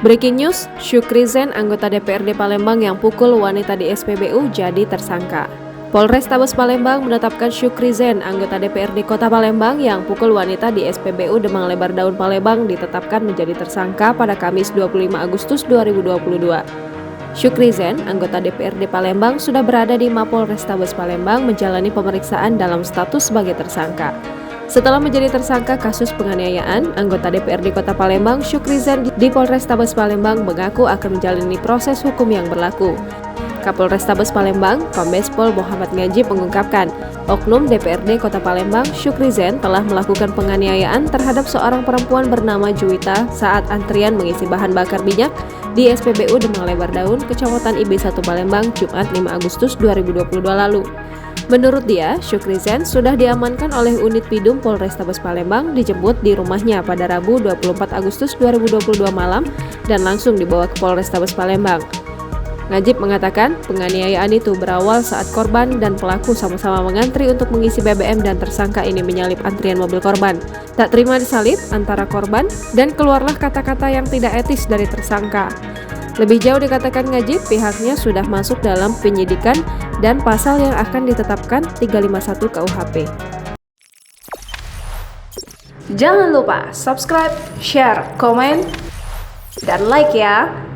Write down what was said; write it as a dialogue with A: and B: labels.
A: Breaking news, Syukri Zen, anggota DPRD Palembang yang pukul wanita di SPBU jadi tersangka. Polrestabes Palembang menetapkan Syukri Zen, anggota DPRD Kota Palembang yang pukul wanita di SPBU Demang Lebar Daun Palembang ditetapkan menjadi tersangka pada Kamis 25 Agustus 2022. Syukri Zen, anggota DPRD Palembang, sudah berada di Mapol Restabes Palembang menjalani pemeriksaan dalam status sebagai tersangka. Setelah menjadi tersangka kasus penganiayaan, anggota DPRD Kota Palembang, Syukri Zen di Polrestabes Palembang mengaku akan menjalani proses hukum yang berlaku. Kapolrestabes Palembang, Kombes Pol Muhammad Ngajib mengungkapkan, oknum DPRD Kota Palembang, Syukri Zen telah melakukan penganiayaan terhadap seorang perempuan bernama Juwita saat antrian mengisi bahan bakar minyak di SPBU Demang Lebar Daun, Kecamatan IB1 Palembang, Jumat 5 Agustus 2022 lalu. Menurut dia, Syukri Zen sudah diamankan oleh unit Pidum Polrestabes Palembang, dijemput di rumahnya pada Rabu 24 Agustus 2022 malam dan langsung dibawa ke Polrestabes Palembang. Ngajib mengatakan penganiayaan itu berawal saat korban dan pelaku sama-sama mengantri untuk mengisi BBM dan tersangka ini menyalip antrian mobil korban. Tak terima disalip antara korban dan keluarlah kata-kata yang tidak etis dari tersangka. Lebih jauh dikatakan Ngajib, pihaknya sudah masuk dalam penyidikan dan pasal yang akan ditetapkan 351 KUHP. Jangan lupa subscribe, share, komen, dan like ya!